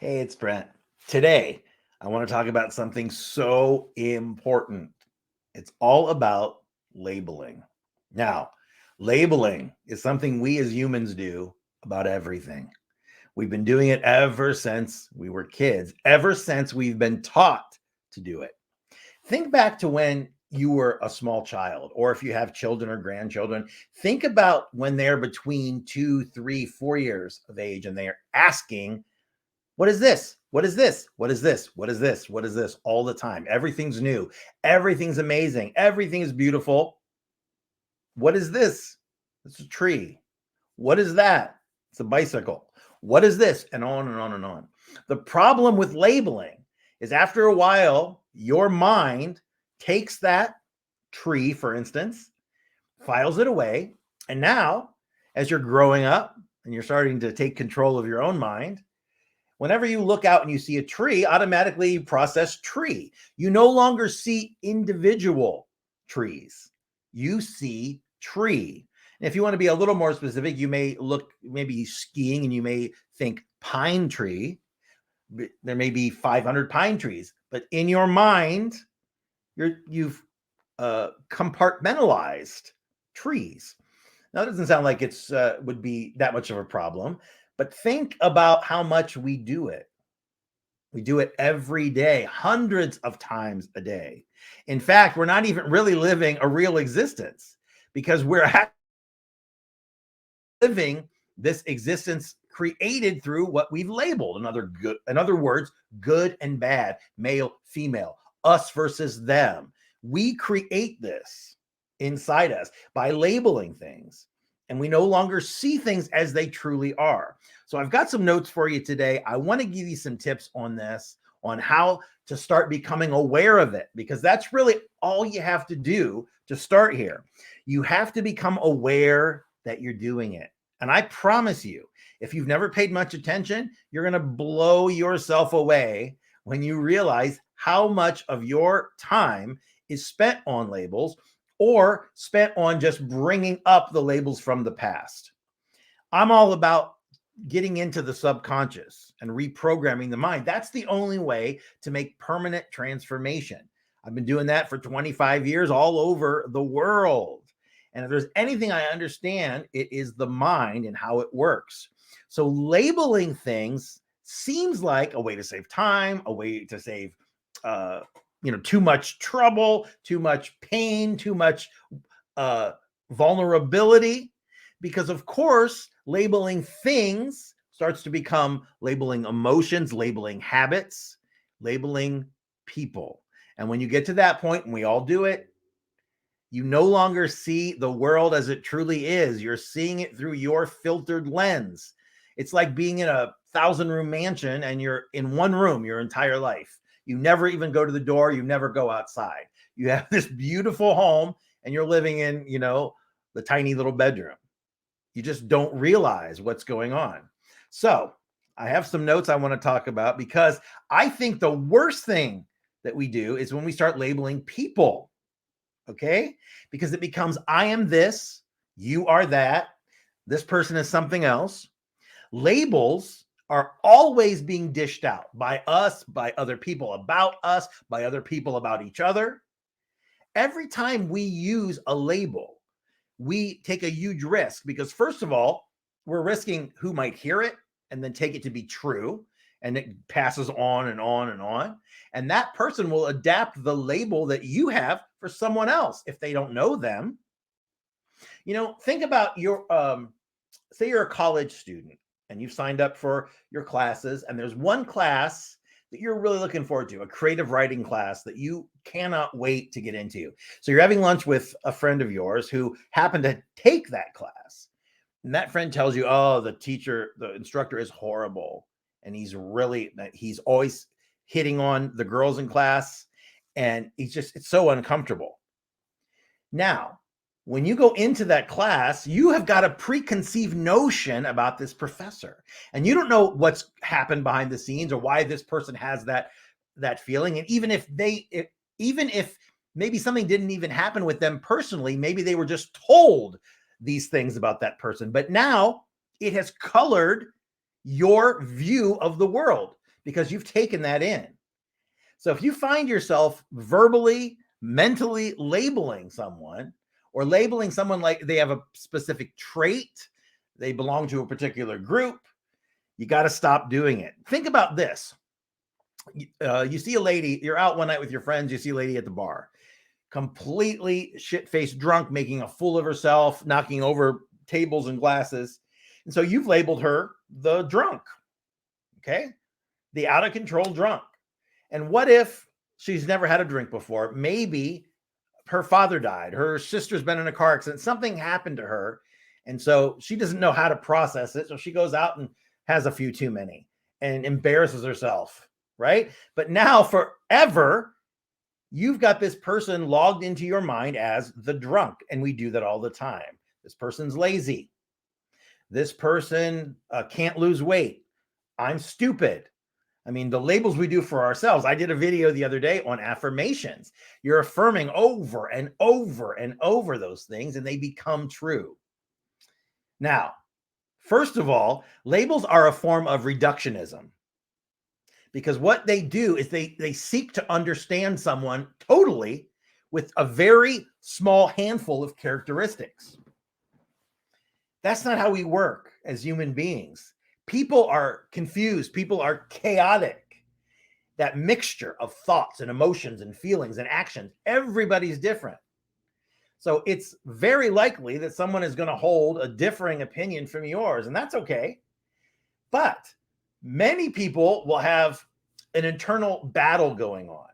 Hey, it's Brent. Today, I want to talk about something so important. It's all about labeling. Now, labeling is something we as humans do about everything. We've been doing it ever since we were kids, ever since we've been taught to do it. Think back to when you were a small child, or if you have children or grandchildren, think about when they're between 2, 3, 4 years of age and they're asking, what is this? What is this? What is this? What is this? What is this? All the time. Everything's new. Everything's amazing. Everything is beautiful. What is this? It's a tree. What is that? It's a bicycle. What is this? And on and on and on. The problem with labeling is after a while, your mind takes that tree, for instance, files it away. And now, as you're growing up and you're starting to take control of your own mind, whenever you look out and you see a tree, automatically you process tree. You no longer see individual trees. You see tree. And if you want to be a little more specific, you may look maybe skiing and you may think pine tree. There may be 500 pine trees, but in your mind, you've compartmentalized trees. Now, it doesn't sound like it's would be that much of a problem, but think about how much we do it. We do it every day, hundreds of times a day. In fact, we're not even really living a real existence because we're living this existence created through what we've labeled. In other words, good and bad, male, female, us versus them. We create this inside us by labeling things, and we no longer see things as they truly are. So I've got some notes for you today. I want to give you some tips on this, on how to start becoming aware of it, because that's really all you have to do to start here. You have to become aware that you're doing it. And I promise you, if you've never paid much attention, you're going to blow yourself away when you realize how much of your time is spent on labels or spent on just bringing up the labels from the past. I'm all about getting into the subconscious and reprogramming the mind. That's the only way to make permanent transformation. I've been doing that for 25 years all over the world. And if there's anything I understand, it is the mind and how it works. So labeling things seems like a way to save time, a way to save too much trouble, too much pain, too much vulnerability, because of course, labeling things starts to become labeling emotions, labeling habits, labeling people. And when you get to that point, and we all do it, you no longer see the world as it truly is. You're seeing it through your filtered lens. It's like being in a 1,000-room mansion and you're in one room your entire life. You never even go to the door. You never go outside. You have this beautiful home and you're living in, the tiny little bedroom. You just don't realize what's going on. So I have some notes I want to talk about because I think the worst thing that we do is when we start labeling people. Okay? Because it becomes, I am this, you are that, this person is something else. Labels are always being dished out by us, by other people about us, by other people about each other. Every time we use a label, we take a huge risk because, first of all, we're risking who might hear it and then take it to be true. And it passes on and on and on. And that person will adapt the label that you have for someone else if they don't know them. Think about your, say you're a college student and you've signed up for your classes, and there's one class that you're really looking forward to, a creative writing class that you cannot wait to get into. So you're having lunch with a friend of yours who happened to take that class. And that friend tells you, oh, the instructor is horrible. And he's always hitting on the girls in class. And it's so uncomfortable. Now, when you go into that class, you have got a preconceived notion about this professor. And you don't know what's happened behind the scenes or why this person has that feeling. And even if maybe something didn't even happen with them personally, maybe they were just told these things about that person. But now it has colored your view of the world because you've taken that in. So if you find yourself verbally, mentally labeling someone, or labeling someone like they have a specific trait, they belong to a particular group, you got to stop doing it. Think about this. You see a lady, you're out one night with your friends, you see a lady at the bar, completely shit-faced drunk, making a fool of herself, knocking over tables and glasses. And so you've labeled her the drunk, okay? The out-of-control drunk. And what if she's never had a drink before? Maybe her father died, her sister's been in a car accident, something happened to her, and so she doesn't know how to process it. So she goes out and has a few too many and embarrasses herself, right? But now forever, you've got this person logged into your mind as the drunk, and we do that all the time. This person's lazy. This person can't lose weight. I'm stupid. I mean, the labels we do for ourselves. I did a video the other day on affirmations. You're affirming over and over and over those things, and they become true. Now, first of all, labels are a form of reductionism, because what they do is they seek to understand someone totally with a very small handful of characteristics. That's not how we work as human beings. People are confused. People are chaotic. That mixture of thoughts and emotions and feelings and actions, everybody's different. So it's very likely that someone is going to hold a differing opinion from yours, and that's okay. But many people will have an internal battle going on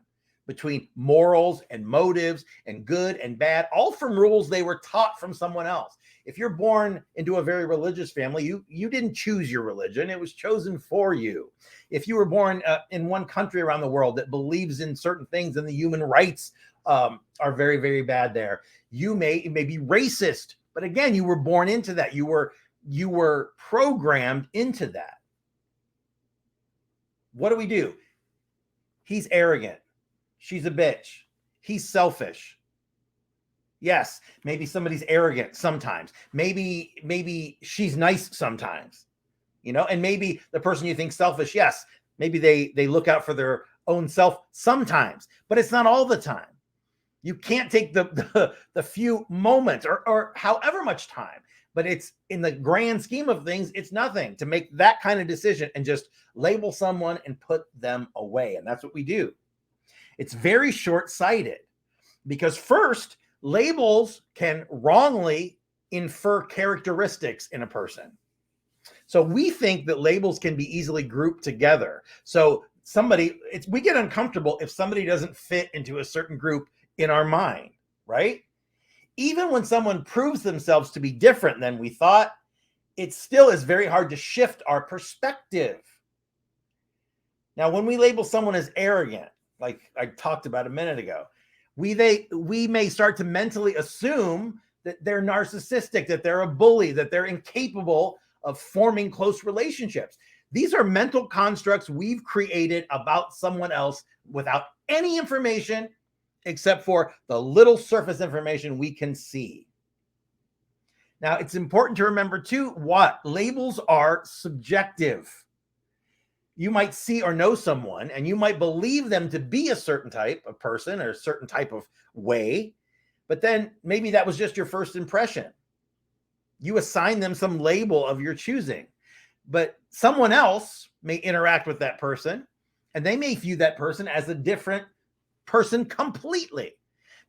between morals and motives and good and bad, all from rules they were taught from someone else. If you're born into a very religious family, you didn't choose your religion. It was chosen for you. If you were born in one country around the world that believes in certain things and the human rights are very, very bad there, you may be racist. But again, you were born into that. You were programmed into that. What do? He's arrogant. She's a bitch. He's selfish. Yes, maybe somebody's arrogant sometimes. Maybe she's nice sometimes, and maybe the person you think selfish, yes, maybe they look out for their own self sometimes, but it's not all the time. You can't take the few moments or however much time, but it's in the grand scheme of things, it's nothing to make that kind of decision and just label someone and put them away. And that's what we do. It's very short-sighted, because first, labels can wrongly infer characteristics in a person. So we think that labels can be easily grouped together. So we get uncomfortable if somebody doesn't fit into a certain group in our mind, right? Even when someone proves themselves to be different than we thought, it still is very hard to shift our perspective. Now, when we label someone as arrogant, like I talked about a minute ago, we may start to mentally assume that they're narcissistic, that they're a bully, that they're incapable of forming close relationships. These are mental constructs we've created about someone else without any information except for the little surface information we can see. Now, it's important to remember too, what labels are subjective. You might see or know someone and you might believe them to be a certain type of person or a certain type of way, but then maybe that was just your first impression. You assign them some label of your choosing, but someone else may interact with that person and they may view that person as a different person completely.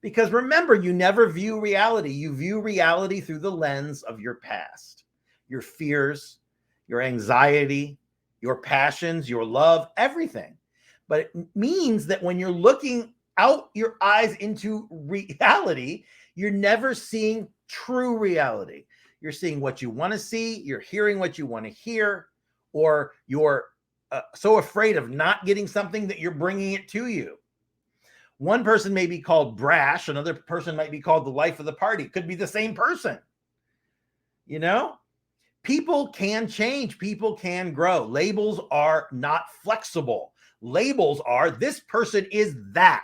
Because remember, you never view reality. You view reality through the lens of your past, your fears, your anxiety, your passions, your love, everything. But it means that when you're looking out your eyes into reality, you're never seeing true reality. You're seeing what you want to see, you're hearing what you want to hear, or you're so afraid of not getting something that you're bringing it to you. One person may be called brash, another person might be called the life of the party. It could be the same person. People can change, people can grow. Labels are not flexible. Labels are, this person is that.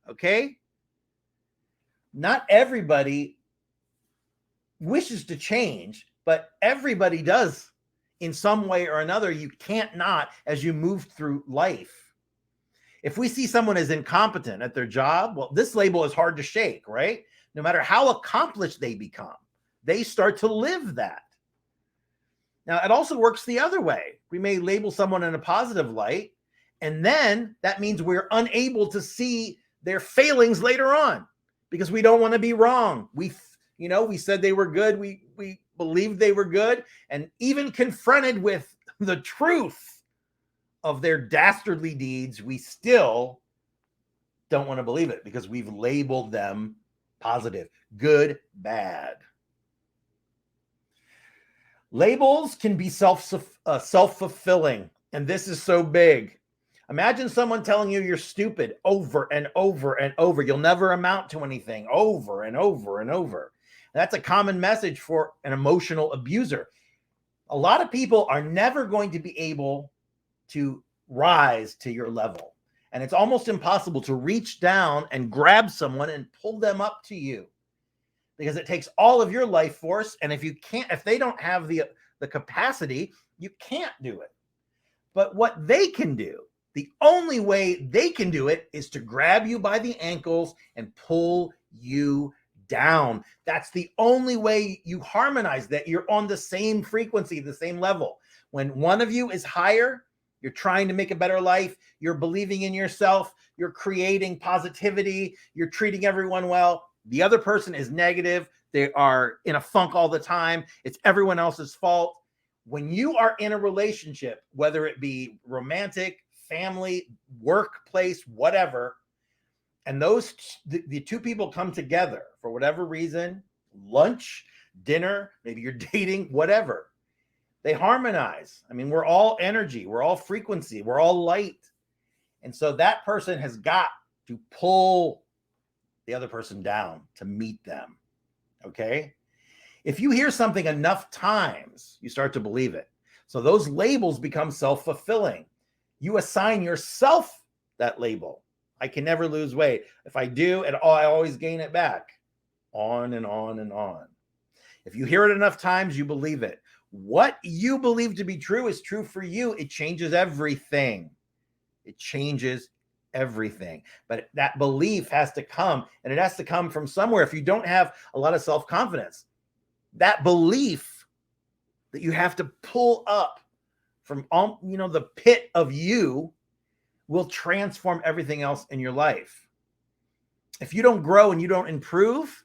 Okay? Not everybody wishes to change, but everybody does in some way or another. You can't not as you move through life. If we see someone as incompetent at their job, well, this label is hard to shake, right? No matter how accomplished they become, they start to live that. Now, it also works the other way. We may label someone in a positive light, and then that means we're unable to see their failings later on because we don't want to be wrong. We said they were good. We believed they were good, and even confronted with the truth of their dastardly deeds, we still don't want to believe it because we've labeled them positive, good, bad. Labels can be self-fulfilling, and this is so big. Imagine someone telling you you're stupid over and over and over. You'll never amount to anything over and over and over. That's a common message for an emotional abuser. A lot of people are never going to be able to rise to your level. And it's almost impossible to reach down and grab someone and pull them up to you because it takes all of your life force. And if they don't have the capacity, you can't do it. But what they can do, the only way they can do it is to grab you by the ankles and pull you down. That's the only way you harmonize, that you're on the same frequency, the same level. When one of you is higher, you're trying to make a better life, you're believing in yourself, you're creating positivity, you're treating everyone well. The other person is negative. They are in a funk all the time. It's everyone else's fault. When you are in a relationship, whether it be romantic, family, workplace, whatever, and the two people come together for whatever reason, lunch, dinner, maybe you're dating, whatever, they harmonize. I mean, we're all energy, we're all frequency, we're all light. And so that person has got to pull the other person down to meet them. Okay? If you hear something enough times, you start to believe it. So those labels become self-fulfilling. You assign yourself that label. I can never lose weight. If I do, I always gain it back. On and on and on. If you hear it enough times, you believe it. What you believe to be true is true for you. It changes everything. It changes everything. But that belief has to come, and it has to come from somewhere. If you don't have a lot of self-confidence, that belief that you have to pull up from the pit of you will transform everything else in your life. If you don't grow and you don't improve,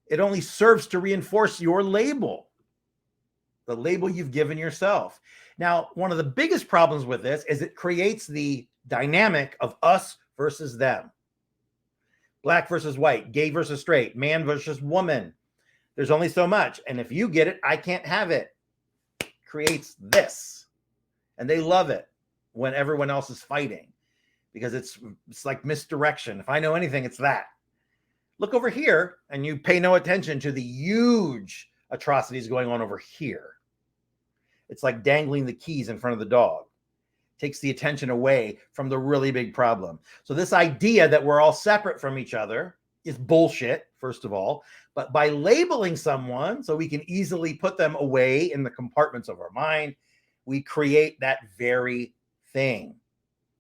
it only serves to reinforce your label, the label you've given yourself. Now, one of the biggest problems with this is it creates the dynamic of us versus them. Black versus white, gay versus straight, man versus woman. There's only so much. And if you get it, I can't have it. Creates this. And they love it when everyone else is fighting because it's like misdirection. If I know anything, it's that. Look over here and you pay no attention to the huge atrocities going on over here. It's like dangling the keys in front of the dog. Takes the attention away from the really big problem. So this idea that we're all separate from each other is bullshit, first of all. But by labeling someone so we can easily put them away in the compartments of our mind, we create that very thing.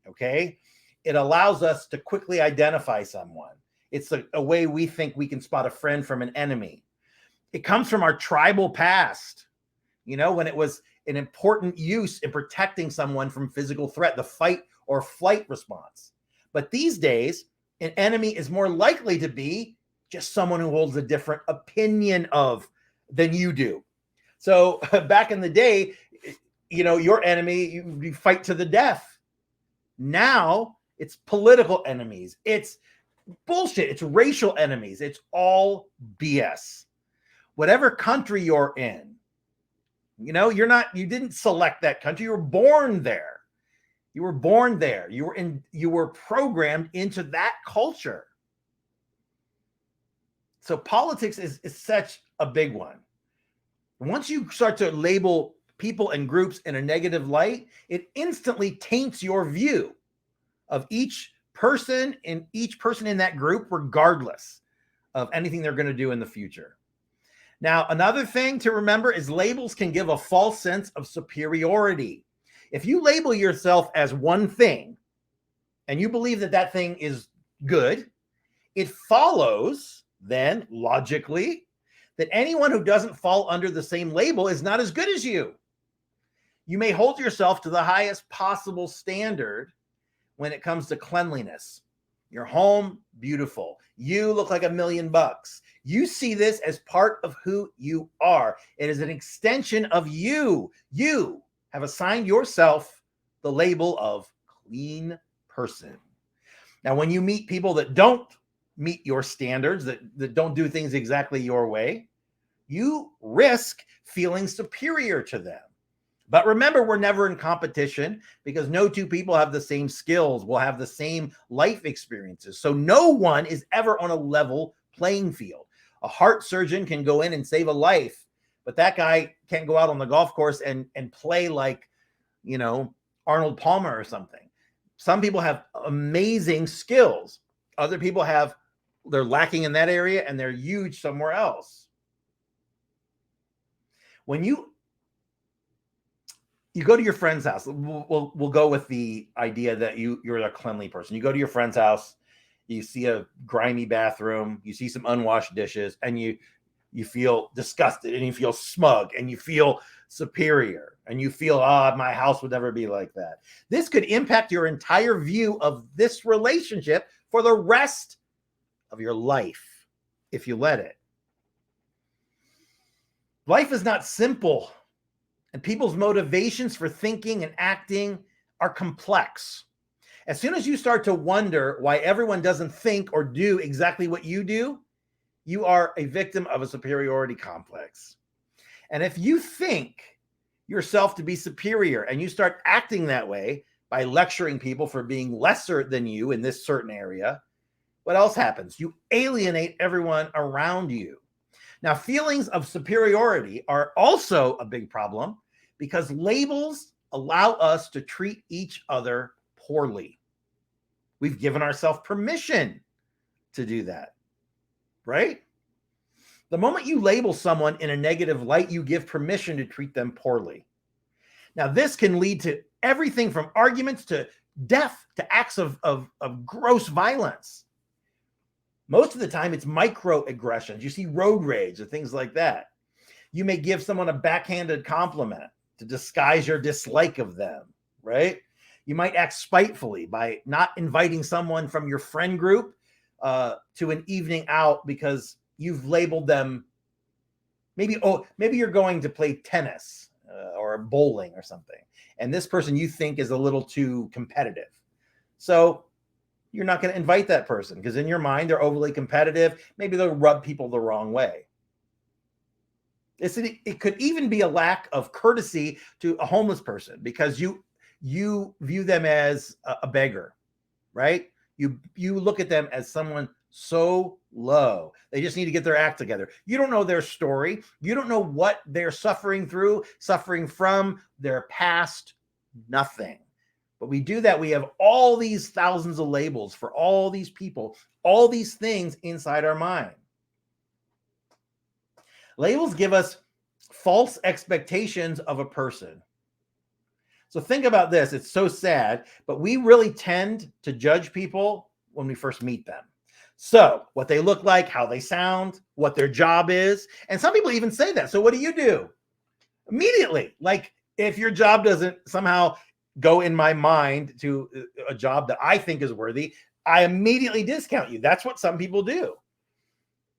Okay? It allows us to quickly identify someone. It's a way we think we can spot a friend from an enemy. It comes from our tribal past, when it was an important use in protecting someone from physical threat, the fight or flight response. But these days, an enemy is more likely to be just someone who holds a different opinion than you do. So back in the day, your enemy, you fight to the death. Now it's political enemies. It's bullshit. It's racial enemies. It's all BS. Whatever country you're in, you didn't select that country. You were born there. You were born there. You were programmed into that culture. So politics is such a big one. Once you start to label people and groups in a negative light, it instantly taints your view of each person in that group, regardless of anything they're going to do in the future. Now, another thing to remember is labels can give a false sense of superiority. If you label yourself as one thing and you believe that that thing is good, it follows then logically that anyone who doesn't fall under the same label is not as good as you. You may hold yourself to the highest possible standard when it comes to cleanliness. Your home, beautiful. You look like $1,000,000. You see this as part of who you are. It is an extension of you. You have assigned yourself the label of clean person. Now, when you meet people that don't meet your standards, that don't do things exactly your way, you risk feeling superior to them. But remember, we're never in competition because no two people have the same skills, will have the same life experiences. So no one is ever on a level playing field. A heart surgeon can go in and save a life, but that guy can't go out on the golf course and play like, Arnold Palmer or something. Some people have amazing skills. Other people they're lacking in that area and they're huge somewhere else. When you go to your friend's house, we'll go with the idea that you're a cleanly person. You go to your friend's house, you see a grimy bathroom, you see some unwashed dishes, and you feel disgusted and you feel smug and you feel superior and you feel, my house would never be like that. This could impact your entire view of this relationship for the rest of your life if you let it. Life is not simple, and people's motivations for thinking and acting are complex. As soon as you start to wonder why everyone doesn't think or do exactly what you do, you are a victim of a superiority complex. And if you think yourself to be superior and you start acting that way by lecturing people for being lesser than you in this certain area, what else happens? You alienate everyone around you. Now, feelings of superiority are also a big problem because labels allow us to treat each other poorly. We've given ourselves permission to do that, right? The moment you label someone in a negative light, you give permission to treat them poorly. Now, this can lead to everything from arguments to death to acts of gross violence. Most of the time, it's microaggressions. You see road rage or things like that. You may give someone a backhanded compliment to disguise your dislike of them, right? You might act spitefully by not inviting someone from your friend group to an evening out because you've labeled them. Maybe you're going to play tennis or bowling or something, and this person you think is a little too competitive. So you're not going to invite that person because in your mind, they're overly competitive. Maybe they'll rub people the wrong way. It could even be a lack of courtesy to a homeless person because you view them as a beggar, right? You look at them as someone so low. They just need to get their act together. You don't know their story. You don't know what they're suffering from, their past, nothing. But we do that. We have all these thousands of labels for all these people, all these things inside our mind. Labels give us false expectations of a person. So think about this. It's so sad, but we really tend to judge people when we first meet them. So what they look like, how they sound, what their job is. And some people even say that. So what do? Immediately, like if your job doesn't somehow go in my mind to a job that I think is worthy, I immediately discount you. That's what some people do.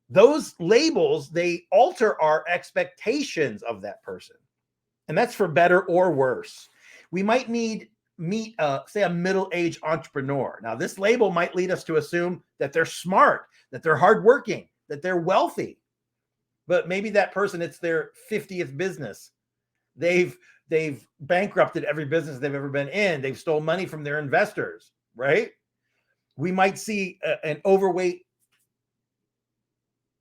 Those labels, they alter our expectations of that person. And that's for better or worse. We might meet, say, a middle-aged entrepreneur. Now, this label might lead us to assume that they're smart, that they're hardworking, that they're wealthy. But maybe that person, it's their 50th business. They've bankrupted every business they've ever been in. They've stolen money from their investors, right? We might see an overweight,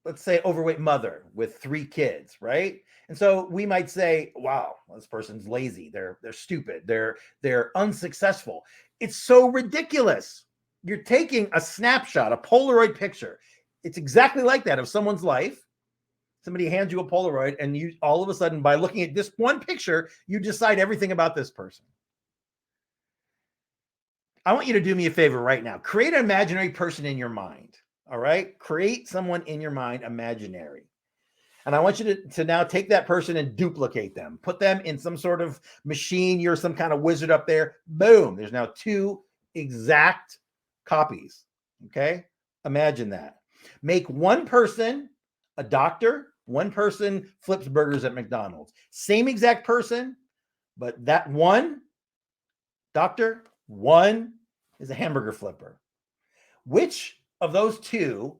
let's say overweight mother with 3 kids, right? And so we might say, wow, this person's lazy. They're stupid. They're unsuccessful. It's so ridiculous. You're taking a snapshot, a Polaroid picture. It's exactly like that of someone's life. Somebody hands you a Polaroid, and you all of a sudden, by looking at this one picture, you decide everything about this person. I want you to do me a favor right now. Create an imaginary person in your mind. All right? Create someone in your mind, imaginary. And I want you to now take that person and duplicate them. Put them in some sort of machine. You're some kind of wizard up there. Boom. There's now 2 exact copies. Okay? Imagine that. Make one person a doctor, one person flips burgers at McDonald's. Same exact person, but that one doctor, one is a hamburger flipper. Which of those 2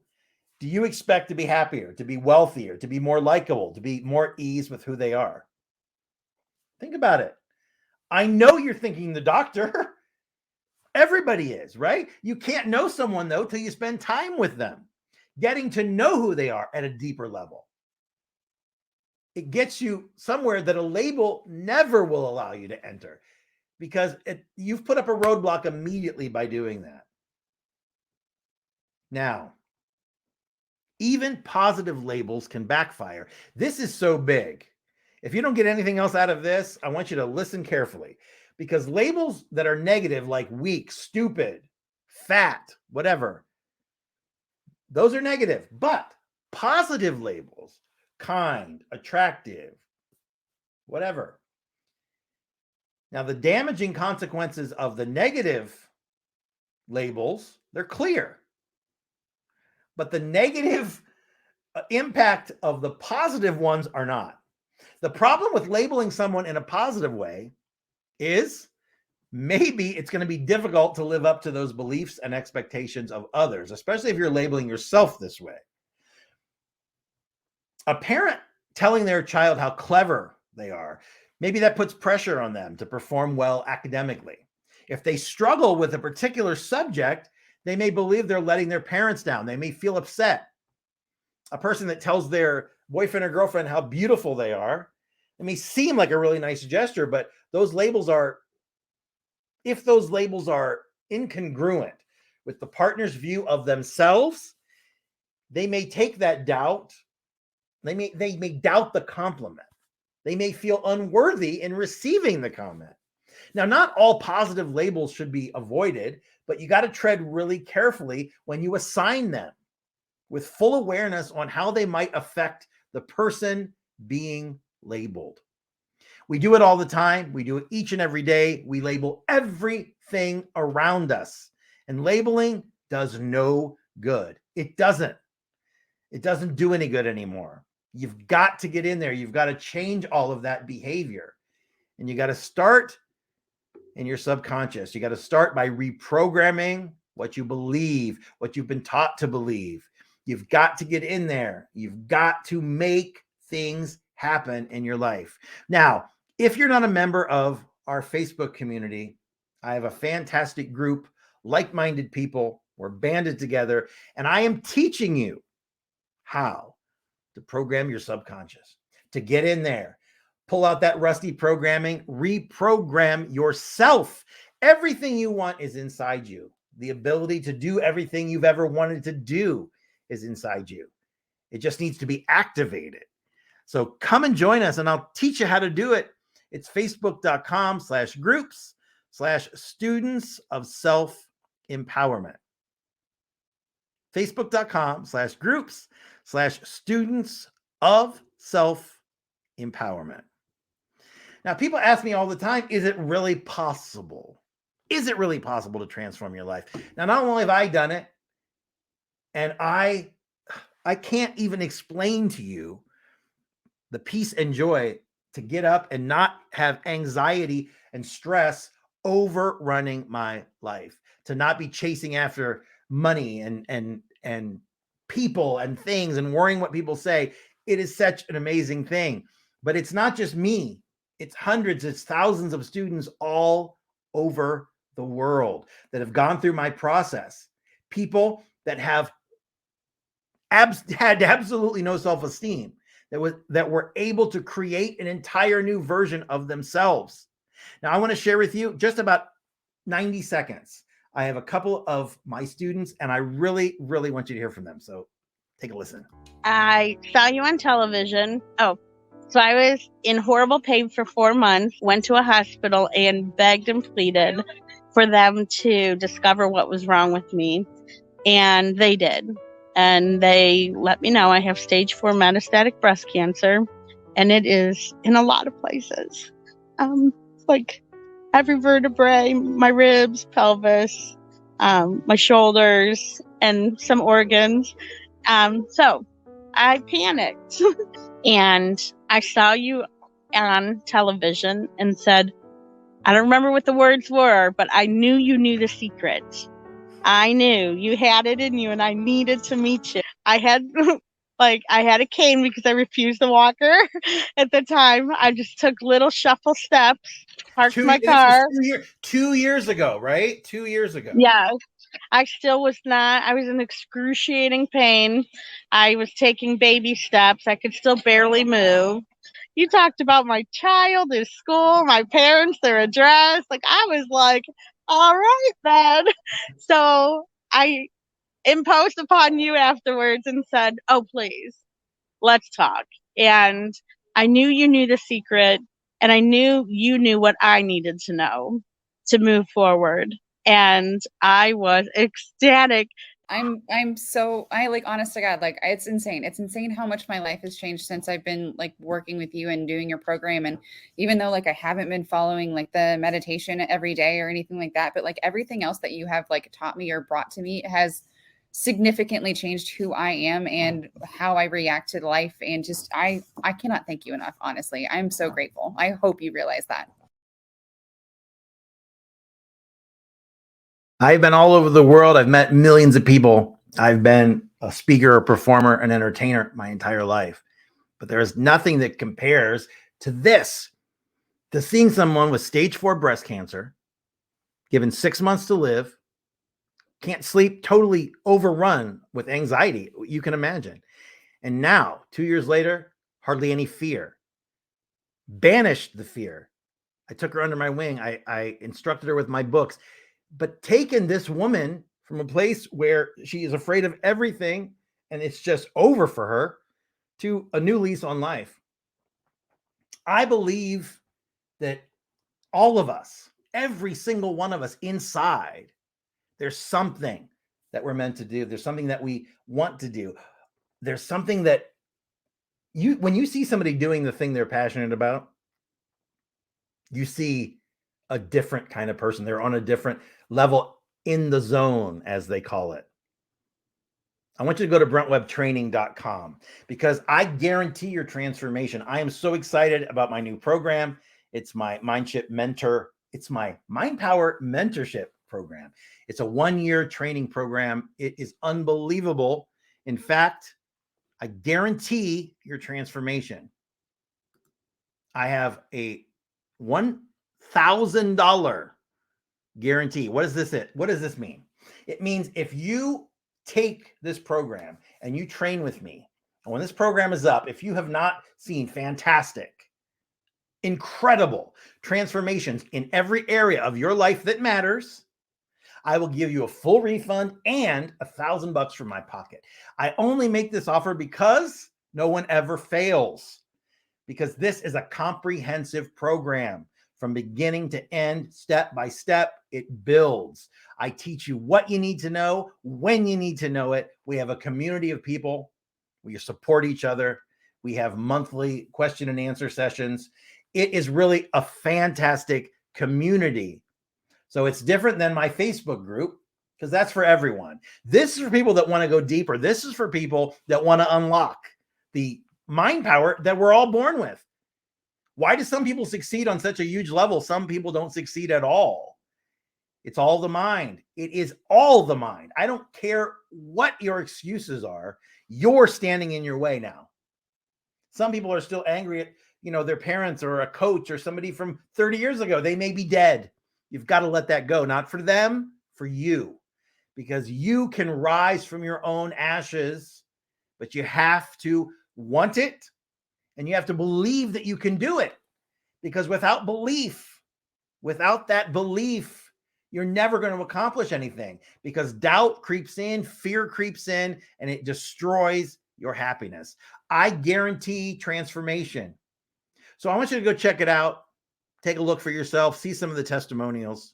do you expect to be happier, to be wealthier, to be more likable, to be more ease with who they are? Think about it. I know you're thinking the doctor. Everybody is, right? You can't know someone, though, till you spend time with them, getting to know who they are at a deeper level. It gets you somewhere that a label never will allow you to enter, because you've put up a roadblock immediately by doing that. Now, even positive labels can backfire. This is so big. If you don't get anything else out of this, I want you to listen carefully, because labels that are negative, like weak, stupid, fat, whatever, those are negative. But positive labels, kind, attractive, whatever. Now, the damaging consequences of the negative labels, they're clear. But the negative impact of the positive ones are not. The problem with labeling someone in a positive way is maybe it's going to be difficult to live up to those beliefs and expectations of others, especially if you're labeling yourself this way. A parent telling their child how clever they are, maybe that puts pressure on them to perform well academically. If they struggle with a particular subject, they may believe they're letting their parents down. They may feel upset. A person that tells their boyfriend or girlfriend how beautiful they are, it may seem like a really nice gesture, but those labels are, if those labels are incongruent with the partner's view of themselves, they may take that doubt. They may doubt the compliment. They may feel unworthy in receiving the comment. Now, not all positive labels should be avoided, but you got to tread really carefully when you assign them, with full awareness on how they might affect the person being labeled. We do it all the time. We do it each and every day. We label everything around us, and labeling does no good. It doesn't do any good anymore. You've got to get in there. You've got to change all of that behavior, and you got to start in your subconscious. You got to start by reprogramming what you believe, what you've been taught to believe. You've got to get in there. You've got to make things happen in your life. Now, if you're not a member of our Facebook community, I have a fantastic group, like-minded people. We're banded together, and I am teaching you how to program your subconscious, to get in there, pull out that rusty programming, reprogram yourself. Everything you want is inside you. The ability to do everything you've ever wanted to do is inside you. It just needs to be activated. So come and join us, and I'll teach you how to do it. It's facebook.com/groups/students of self-empowerment. facebook.com/groups/students of self-empowerment. Now, people ask me all the time, is it really possible? Is it really possible to transform your life? Now, not only have I done it, and I can't even explain to you the peace and joy to get up and not have anxiety and stress overrunning my life, to not be chasing after money and people and things and worrying what people say. It is such an amazing thing. But it's not just me. It's hundreds, it's thousands of students all over the world that have gone through my process. People that have had absolutely no self-esteem, that were able to create an entire new version of themselves. Now, I want to share with you just about 90 seconds. I have a couple of my students, and I really, really want you to hear from them. So Take a listen. I saw you on television. Oh, so I was in horrible pain for 4 months, went to a hospital and begged and pleaded for them to discover what was wrong with me. And they did. And they let me know I have stage 4 metastatic breast cancer. And it is in a lot of places. Like every vertebrae, my ribs, pelvis, my shoulders, and some organs. So I panicked and I saw you on television and said, I don't remember what the words were, but I knew you knew the secret. I knew you had it in you and I needed to meet you. I had I had a cane because I refused the walker at the time. I just took little shuffle steps, parked my This was car. 2 years ago, right? 2 years ago. Yeah. I still was not. I was in excruciating pain. I was taking baby steps. I could still barely move. You talked about my child, his school, my parents, their address. Like, I was like, all right, then. So I imposed upon you afterwards and said, oh, please, let's talk. And I knew you knew the secret, and I knew you knew what I needed to know to move forward. And I was ecstatic. I'm so, I like, honest to God, like, it's insane. It's insane how much my life has changed since I've been like working with you and doing your program. And even though like I haven't been following like the meditation every day or anything like that, but like everything else that you have like taught me or brought to me has significantly changed who I am and how I react to life. And just, I cannot thank you enough. Honestly, I'm so grateful. I hope you realize that. I've been all over the world. I've met millions of people. I've been a speaker, a performer, an entertainer my entire life. But there is nothing that compares to this, to seeing someone with stage 4 breast cancer, given 6 months to live, can't sleep, totally overrun with anxiety, you can imagine. And now, 2 years later, hardly any fear. Banished the fear. I took her under my wing. I instructed her with my books. But taken this woman from a place where she is afraid of everything and it's just over for her to a new lease on life. I believe that all of us, every single one of us inside, there's something that we're meant to do. There's something that we want to do. There's something that when you see somebody doing the thing they're passionate about, you see a different kind of person. They're on a different level in the zone, as they call it. I want you to go to brentwebtraining.com because I guarantee your transformation. I am so excited about my new program. It's my Mindship Mentor. It's my Mind Power Mentorship program. It's a 1-year training program. It is unbelievable. In fact, I guarantee your transformation. I have a $1,000 guarantee. What does this mean? It means if you take this program and you train with me, and when this program is up, if you have not seen fantastic, incredible transformations in every area of your life that matters, I will give you a full refund and $1,000 from my pocket. I only make this offer because no one ever fails, because this is a comprehensive program. From beginning to end, step by step, it builds. I teach you what you need to know, when you need to know it. We have a community of people. We support each other. We have monthly question and answer sessions. It is really a fantastic community. So it's different than my Facebook group because that's for everyone. This is for people that want to go deeper. This is for people that want to unlock the mind power that we're all born with. Why do some people succeed on such a huge level? Some people don't succeed at all. It's all the mind. It is all the mind. I don't care what your excuses are. You're standing in your way now. Some people are still angry at, their parents or a coach or somebody from 30 years ago. They may be dead. You've got to let that go. Not for them, for you. Because you can rise from your own ashes, but you have to want it. And you have to believe that you can do it, because without that belief, you're never going to accomplish anything because doubt creeps in, fear creeps in, and it destroys your happiness. I guarantee transformation. So I want you to go check it out. Take a look for yourself, see some of the testimonials.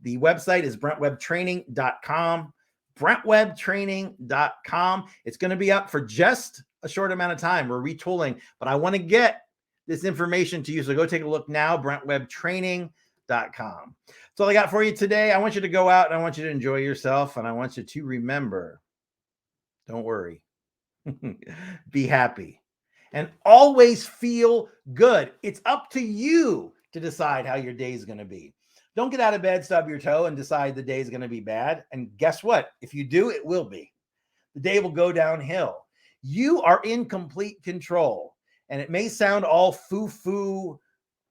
The website is brentwebtraining.com. brentwebtraining.com. It's going to be up for just a short amount of time. We're retooling, but I want to get this information to you. So go take a look now, brentwebtraining.com. That's all I got for you today. I want you to go out and I want you to enjoy yourself. And I want you to remember, don't worry, be happy, and always feel good. It's up to you to decide how your day is going to be. Don't get out of bed, stub your toe, and decide the day is going to be bad. And guess what? If you do, it will be. The day will go downhill. You are in complete control. And it may sound all foo-foo,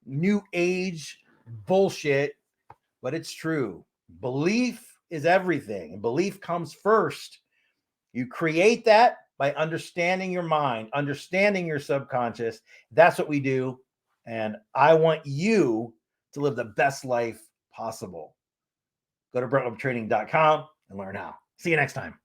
new age bullshit, but it's true. Belief is everything, and belief comes first. You create that by understanding your mind, understanding your subconscious. That's what we do. And I want you to live the best life possible. Go to brentwebtraining.com and learn how. See you next time.